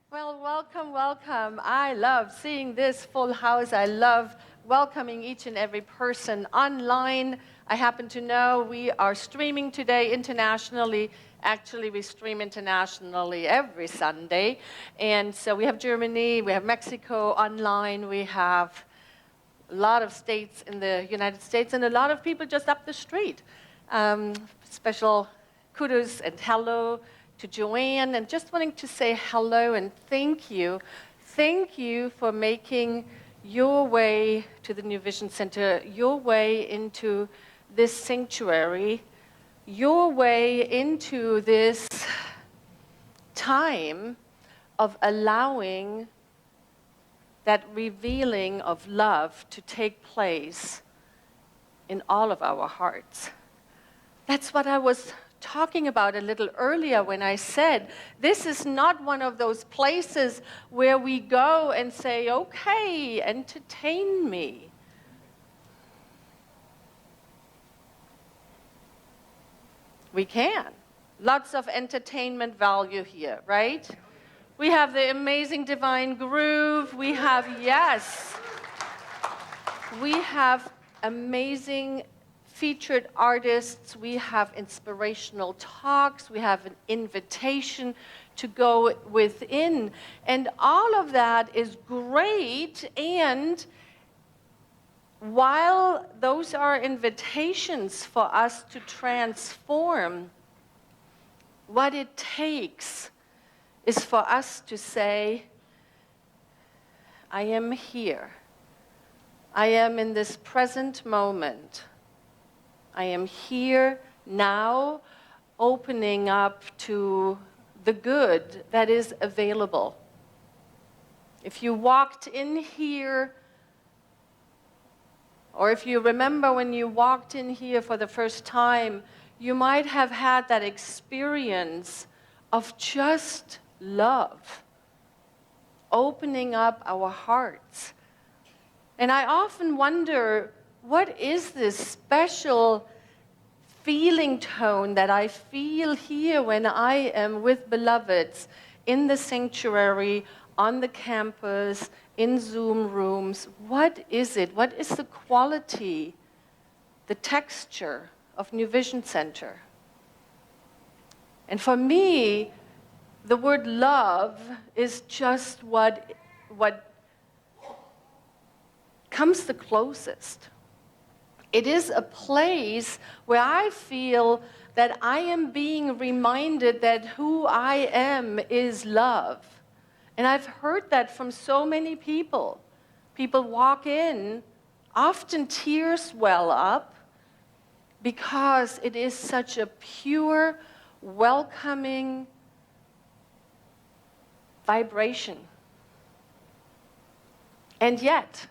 Well, welcome, welcome. I love seeing this full house. I love welcoming each and every person online. I happen to know we are streaming today internationally. Actually, we stream internationally every Sunday. And so we have Germany, we have Mexico online, we have a lot of states in the United States, and a lot of people just up the street. Special kudos and hello to Joanne, and just wanting to say hello and thank you. Thank you for making your way to the New Vision Center, your way into this sanctuary, your way into this time of allowing that revealing of love to take place in all of our hearts. That's what I was talking about a little earlier when I said, this is not one of those places where we go and say, okay, entertain me. We can. Lots of entertainment value here, right? We have the amazing Divine Groove. We have, yes, we have amazing featured artists. We have inspirational talks. We have an invitation to go within. And all of that is great. And while those are invitations for us to transform, what it takes is for us to say, I am here. I am in this present moment. I am here now, opening up to the good that is available. If you walked in here, or if you remember when you walked in here for the first time, you might have had that experience of just love, opening up our hearts. And I often wonder, what is this special feeling tone that I feel here when I am with beloveds in the sanctuary, on the campus, in Zoom rooms? What is it? What is the quality, the texture of New Vision Center? And for me, the word love is just what comes the closest. It is a place where I feel that I am being reminded that who I am is love. And I've heard that from so many people. People walk in, often tears well up, because it is such a pure, welcoming vibration. And yet,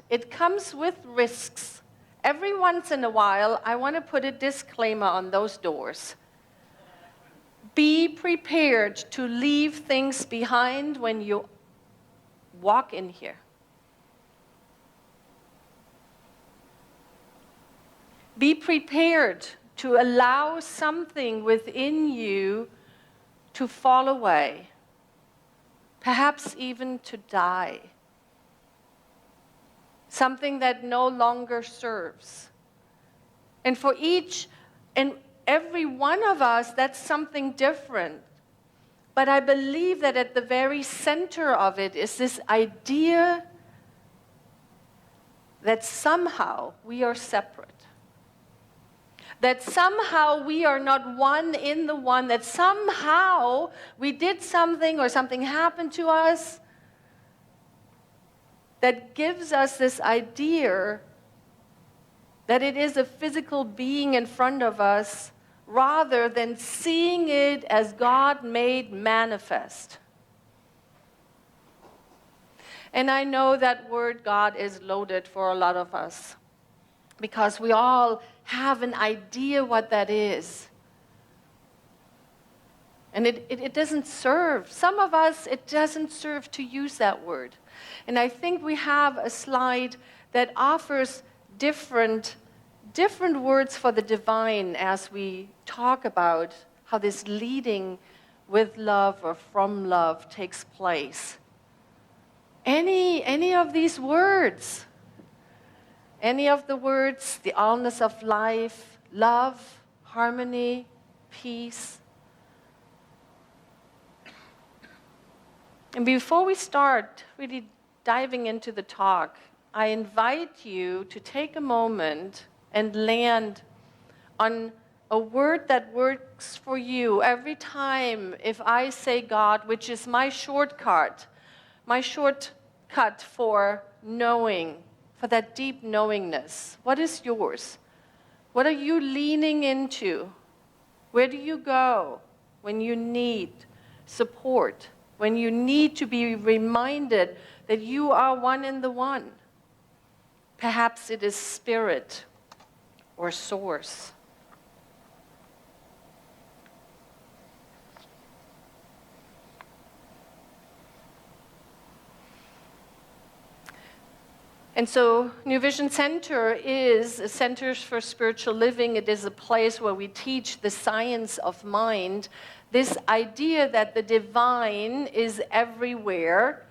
it comes with risks. Every once in a while, I want to put a disclaimer on those doors. Be prepared to leave things behind when you walk in here. Be prepared to allow something within you to fall away, perhaps even to die. Something that no longer serves. And for each and every one of us, that's something different. But I believe that at the very center of it is this idea that somehow we are separate. That somehow we are not one in the one, that somehow we did something or something happened to us that gives us this idea that it is a physical being in front of us rather than seeing it as God made manifest. And I know that word God is loaded for a lot of us because we all have an idea what that is. And it doesn't serve. Some of us, it doesn't serve to use that word. And I think we have a slide that offers different words for the divine as we talk about how this leading with love or from love takes place. Any of these words, any of the words, the allness of life, love, harmony, peace. And before we start really diving into the talk, I invite you to take a moment and land on a word that works for you every time if I say God, which is my shortcut for knowing, for that deep knowingness. What is yours? What are you leaning into? Where do you go when you need support, when you need to be reminded that you are one in the one? Perhaps it is spirit or source. And so New Vision Center is a center for spiritual living. It is a place where we teach the science of mind, this idea that the divine is everywhere,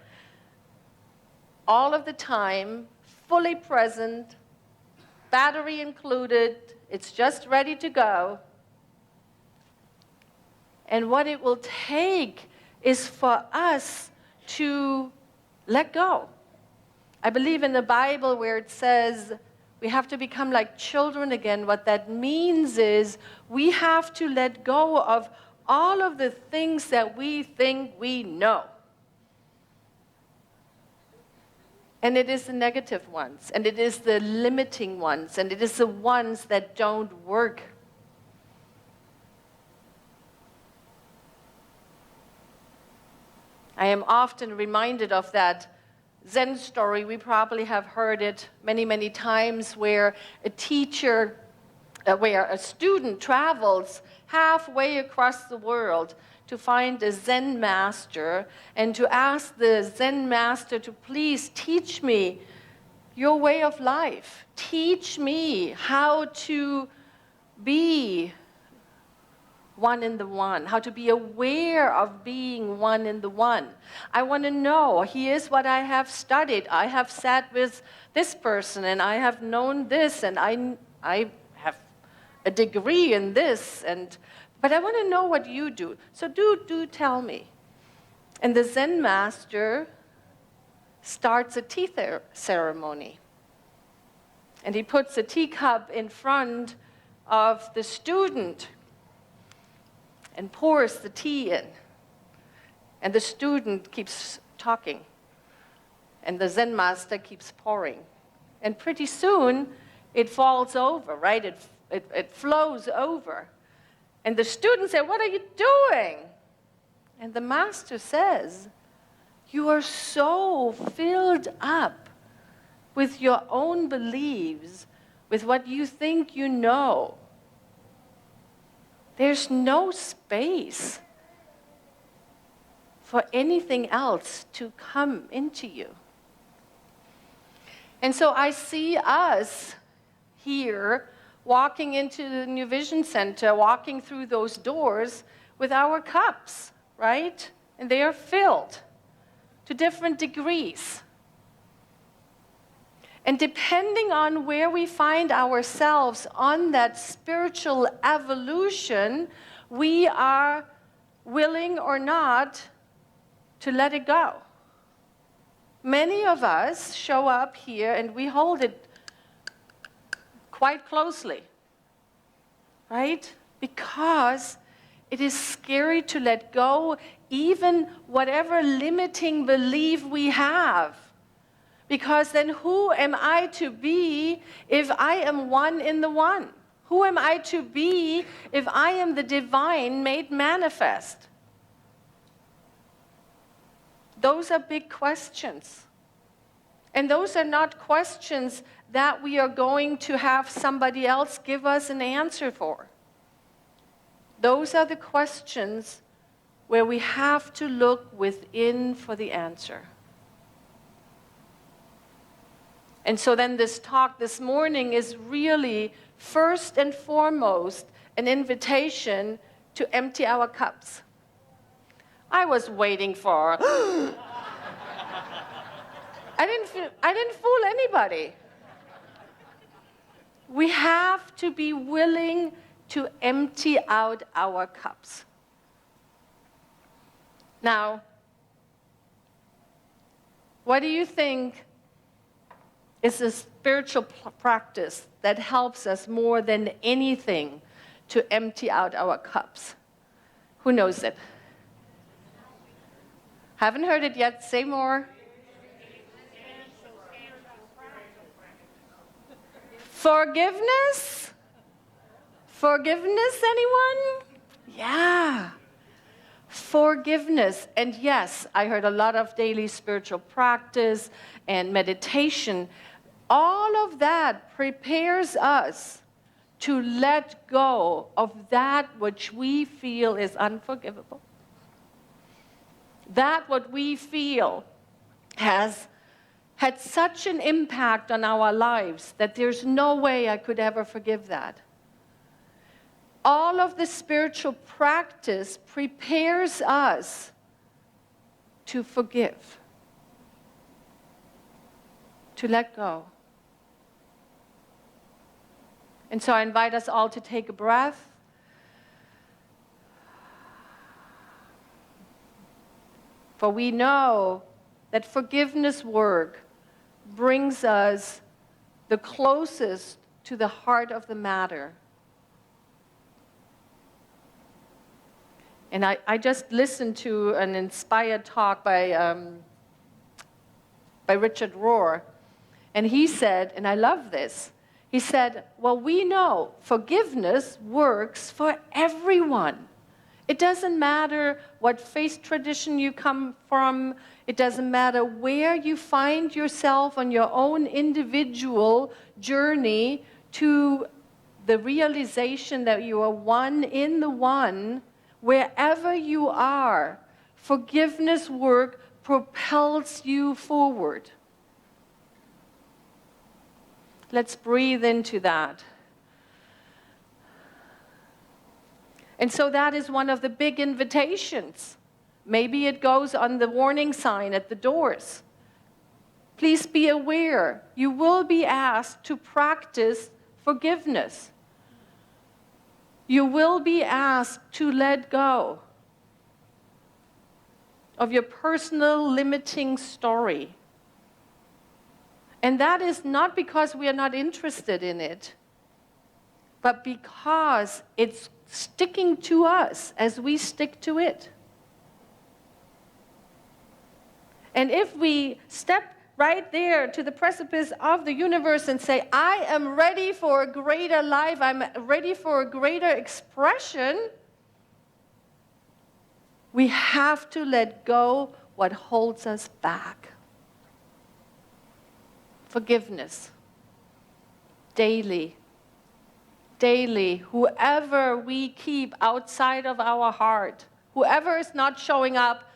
all of the time, fully present, battery included, it's just ready to go. And what it will take is for us to let go. I believe in the Bible where it says we have to become like children again. What that means is we have to let go of all of the things that we think we know. And it is the negative ones, and it is the limiting ones, and it is the ones that don't work. I am often reminded of that Zen story. We probably have heard it many, many times, where where a student travels halfway across the world to find a Zen master and to ask the Zen master to please teach me your way of life. Teach me how to be one in the one, how to be aware of being one in the one. I want to know, here's what I have studied. I have sat with this person, and I have known this, and I have a degree in this, but I want to know what you do. So do tell me. And the Zen master starts a tea ceremony. And he puts a teacup in front of the student and pours the tea in. And the student keeps talking. And the Zen master keeps pouring. And pretty soon, it falls over, right? It flows over. And the student said, "What are you doing?" And the master says, "You are so filled up with your own beliefs, with what you think you know. There's no space for anything else to come into you." And so I see us here walking into the New Vision Center, walking through those doors with our cups, right? And they are filled to different degrees. And depending on where we find ourselves on that spiritual evolution, we are willing or not to let it go. Many of us show up here and we hold it quite closely, right? Because it is scary to let go even whatever limiting belief we have. Because then who am I to be if I am one in the one? Who am I to be if I am the divine made manifest? Those are big questions. And those are not questions that we are going to have somebody else give us an answer for. Those are the questions where we have to look within for the answer. And so then this talk this morning is really first and foremost an invitation to empty our cups. I was waiting for. I didn't fool anybody. We have to be willing to empty out our cups. Now, what do you think is a spiritual practice that helps us more than anything to empty out our cups? Who knows it? Haven't heard it yet? Say more. Forgiveness? Forgiveness, anyone? Yeah. Forgiveness. And yes, I heard a lot of daily spiritual practice and meditation. All of that prepares us to let go of that which we feel is unforgivable. That what we feel has had such an impact on our lives that there's no way I could ever forgive that. All of the spiritual practice prepares us to forgive, to let go. And so I invite us all to take a breath. For we know that forgiveness work brings us the closest to the heart of the matter. And I just listened to an inspired talk by Richard Rohr, and he said, and I love this, he said, well, we know forgiveness works for everyone. It doesn't matter what faith tradition you come from. It doesn't matter where you find yourself on your own individual journey to the realization that you are one in the one. Wherever you are, forgiveness work propels you forward. Let's breathe into that. And so that is one of the big invitations. Maybe it goes on the warning sign at the doors. Please be aware, you will be asked to practice forgiveness. You will be asked to let go of your personal limiting story. And that is not because we are not interested in it, but because it's sticking to us as we stick to it. And if we step right there to the precipice of the universe and say, I am ready for a greater life, I'm ready for a greater expression, we have to let go what holds us back. Forgiveness. Daily. Daily. Whoever we keep outside of our heart, whoever is not showing up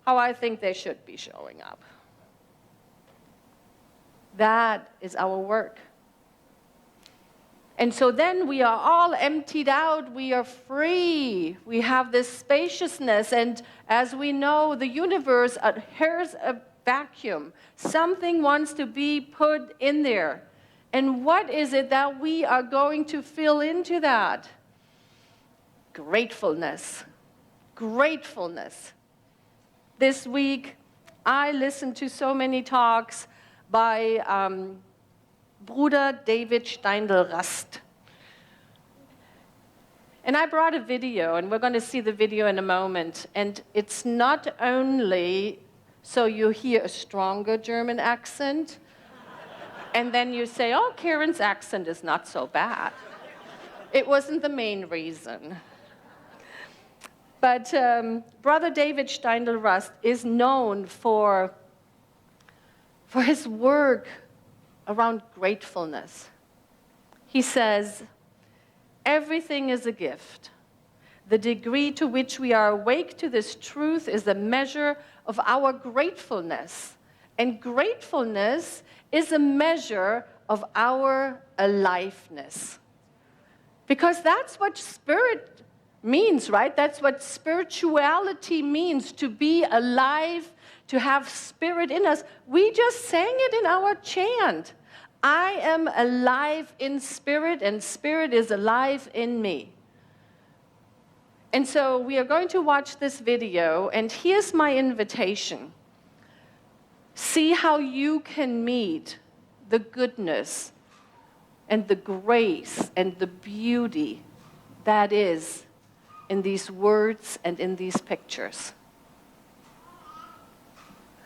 how I think they should be showing up. That is our work. And so then we are all emptied out. We are free. We have this spaciousness. And as we know, the universe adheres a vacuum. Something wants to be put in there. And what is it that we are going to fill into that? Gratefulness. Gratefulness. This week, I listened to so many talks by Bruder David Steindl-Rast. And I brought a video, and we're going to see the video in a moment. And it's not only so you hear a stronger German accent, and then you say, oh, Karen's accent is not so bad. It wasn't the main reason. But Brother David Steindl-Rast is known for his work around gratefulness. He says, everything is a gift. The degree to which we are awake to this truth is a measure of our gratefulness. And gratefulness is a measure of our aliveness. Because that's what spirit means, right? That's what spirituality means, to be alive, to have spirit in us. We just sang it in our chant. I am alive in spirit, and spirit is alive in me. And so we are going to watch this video, and here's my invitation. See how you can meet the goodness and the grace and the beauty that is in these words and in these pictures.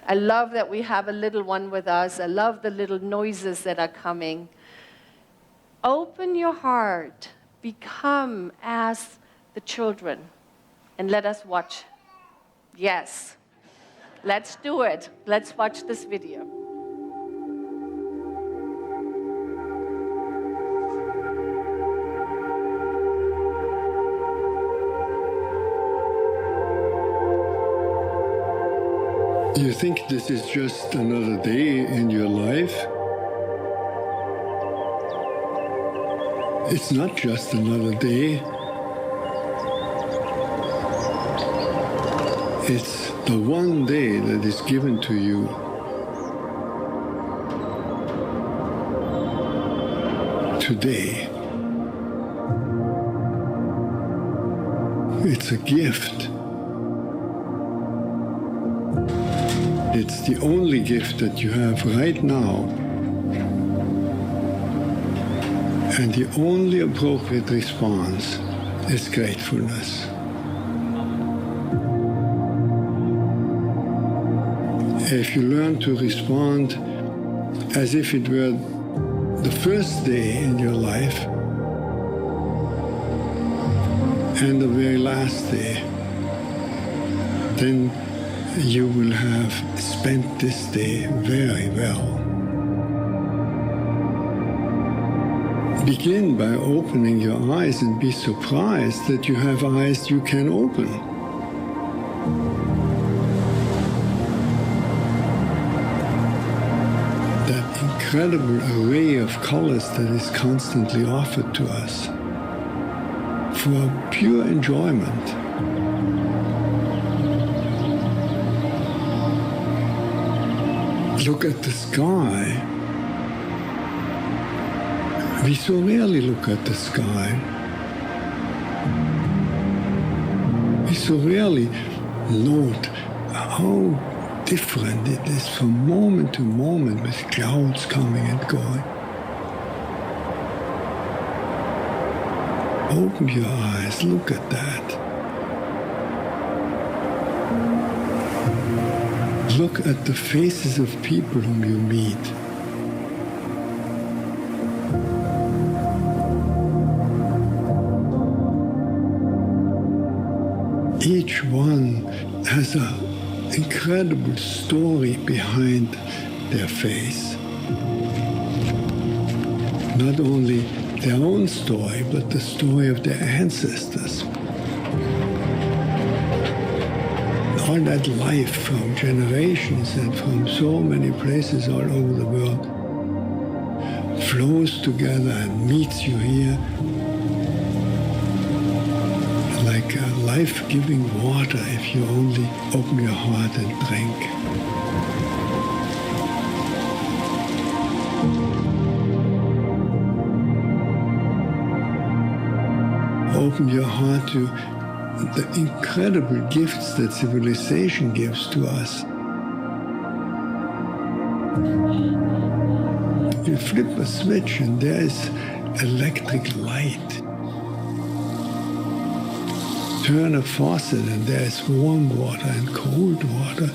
I love that we have a little one with us. I love the little noises that are coming. Open your heart. Become as the children. And let us watch. Yes. Let's do it. Let's watch this video. You think this is just another day in your life? It's not just another day. It's the one day that is given to you. Today. It's a gift. It's the only gift that you have right now. And the only appropriate response is gratefulness. If you learn to respond as if it were the first day in your life and the very last day, then you will have spent this day very well. Begin by opening your eyes and be surprised that you have eyes you can open. That incredible array of colors that is constantly offered to us for pure enjoyment. Look at the sky. We so rarely look at the sky. We so rarely note how different it is from moment to moment with clouds coming and going. Open your eyes, look at that. Look at the faces of people whom you meet. Each one has an incredible story behind their face. Not only their own story, but the story of their ancestors. All that life from generations and from so many places all over the world flows together and meets you here like a life-giving water if you only open your heart and drink. Open your heart to the incredible gifts that civilization gives to us. You flip a switch and there is electric light. Turn a faucet and there is warm water and cold water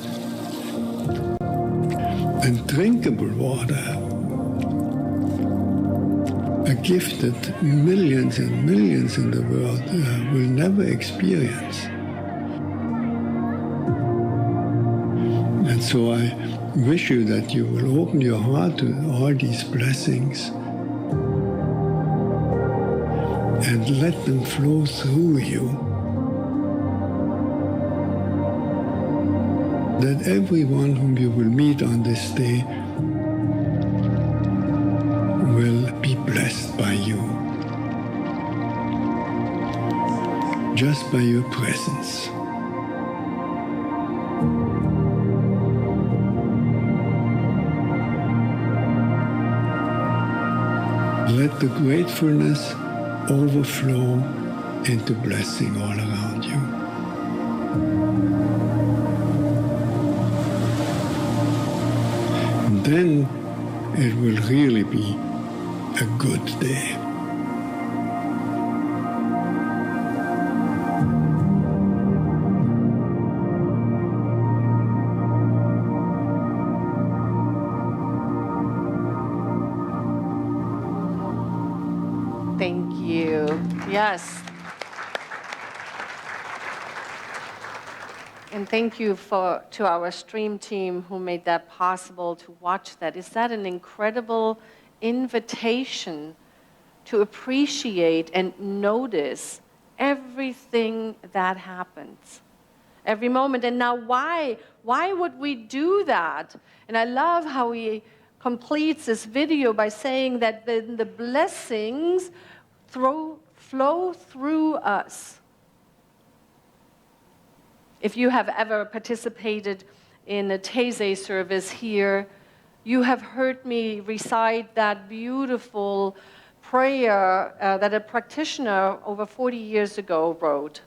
and drinkable water. A gift that millions and millions in the world will never experience. And so I wish you that you will open your heart to all these blessings and let them flow through you. That everyone whom you will meet on this day will be blessed by you. just by your presence. Let the gratefulness overflow into blessing all around you. And then it will really be a good day. Thank you. Yes. And thank you to our stream team who made that possible to watch that. Is that an incredible invitation to appreciate and notice everything that happens? Every moment. And now why would we do that? And I love how he completes this video by saying that the blessings flow through us. If you have ever participated in a Taizé service here, you have heard me recite that beautiful prayer that a practitioner over 40 years ago wrote.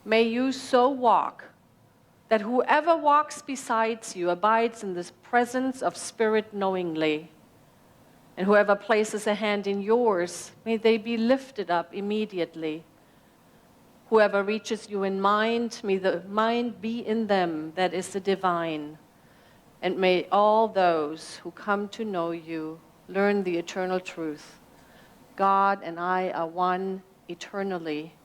May you so walk that whoever walks besides you abides in the presence of Spirit knowingly. And whoever places a hand in yours, may they be lifted up immediately. Whoever reaches you in mind, may the mind be in them that is the divine. And may all those who come to know you learn the eternal truth. God and I are one eternally.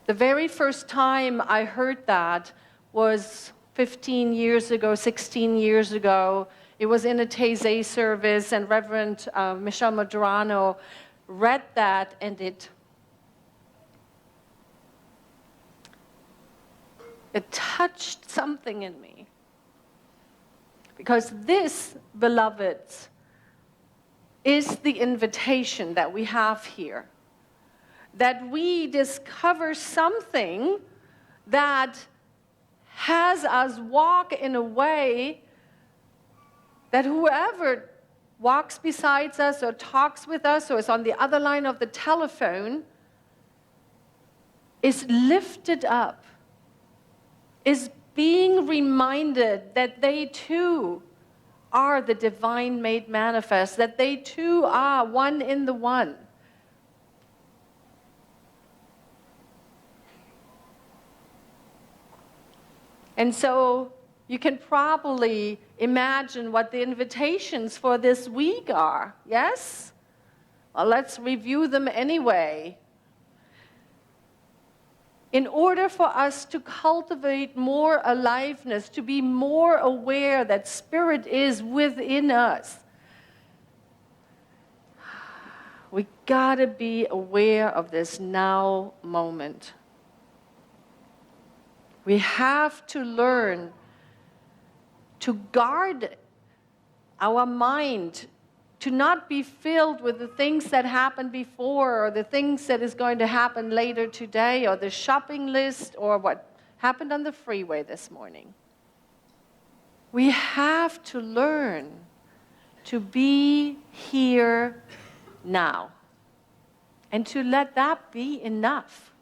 The very first time I heard that was 15 years ago, 16 years ago. It was in a Taizé service, and Reverend Michelle Madrano read that, and it touched something in me. Because this, beloveds, is the invitation that we have here. That we discover something that has us walk in a way that whoever walks beside us or talks with us or is on the other line of the telephone is lifted up, is being reminded that they too are the divine made manifest, that they too are one in the one. And so you can probably imagine what the invitations for this week are, yes? Well, let's review them anyway. In order for us to cultivate more aliveness, to be more aware that Spirit is within us, we gotta be aware of this now moment. We have to learn to guard our mind, to not be filled with the things that happened before or the things that is going to happen later today or the shopping list or what happened on the freeway this morning. We have to learn to be here now and to let that be enough.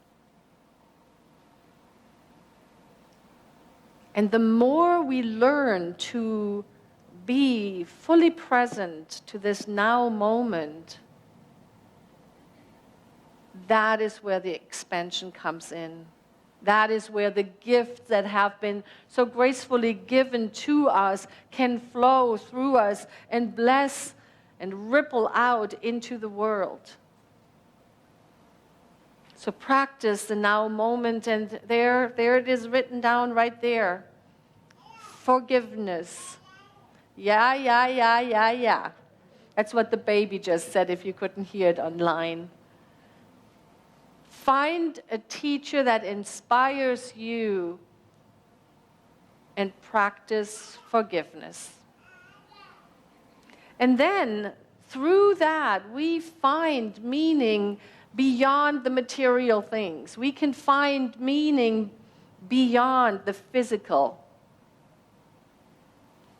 And the more we learn to be fully present to this now moment, that is where the expansion comes in. That is where the gifts that have been so gracefully given to us can flow through us and bless and ripple out into the world. So practice the now moment, and there it is written down right there. Forgiveness. Yeah. That's what the baby just said if you couldn't hear it online. Find a teacher that inspires you and practice forgiveness. And then, through that, we find meaning beyond the material things. We can find meaning beyond the physical.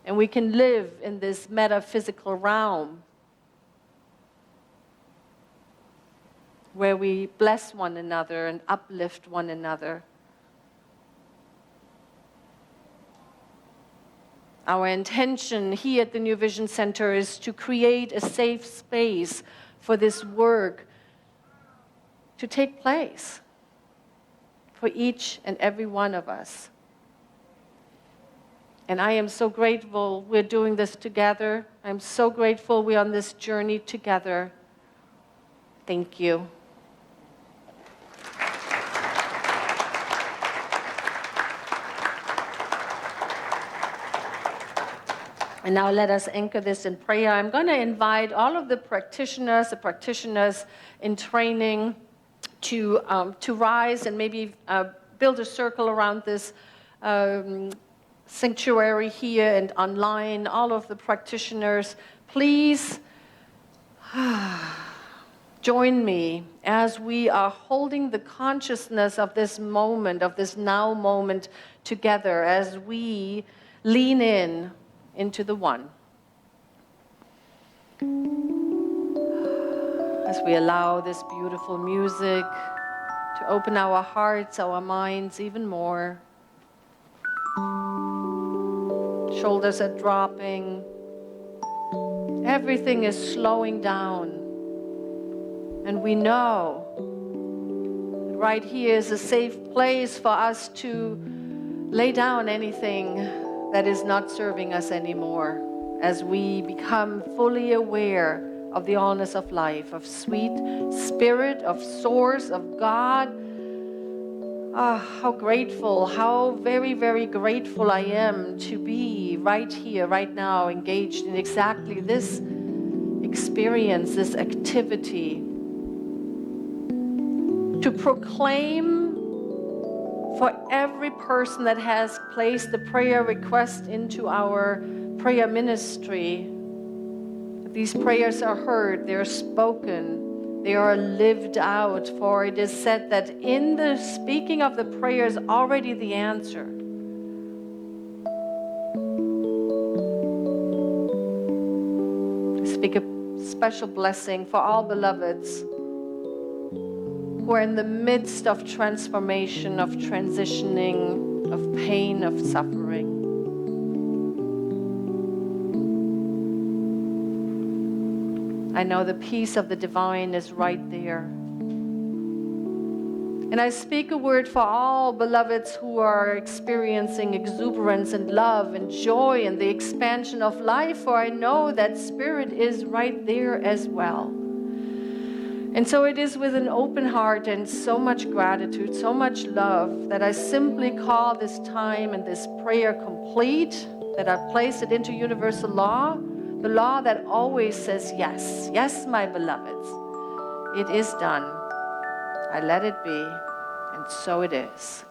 And we can live in this metaphysical realm where we bless one another and uplift one another. Our intention here at the New Vision Center is to create a safe space for this work to take place for each and every one of us. And I am so grateful we're doing this together. I'm so grateful we're on this journey together. Thank you. And now let us anchor this in prayer. I'm going to invite all of the practitioners in training to rise and maybe build a circle around this sanctuary here and online. All of the practitioners, please join me as we are holding the consciousness of this moment, of this now moment together, as we lean into the one. As we allow this beautiful music to open our hearts, our minds even more. Shoulders are dropping. Everything is slowing down. And we know that right here is a safe place for us to lay down anything that is not serving us anymore, as we become fully aware of the allness of life, of sweet spirit, of source, of God. How grateful, how very, very grateful I am to be right here, right now, engaged in exactly this experience, this activity, to proclaim for every person that has placed the prayer request into our prayer ministry. These prayers are heard, they are spoken, they are lived out, for it is said that in the speaking of the prayer is already the answer. I speak a special blessing for all beloveds who are in the midst of transformation, of transitioning, of pain, of suffering. I know the peace of the divine is right there. And I speak a word for all beloveds who are experiencing exuberance and love and joy and the expansion of life, for I know that Spirit is right there as well. And so it is with an open heart and so much gratitude, so much love, that I simply call this time and this prayer complete, that I place it into universal law, the law that always says yes. Yes, my beloveds, it is done. I let it be, and so it is.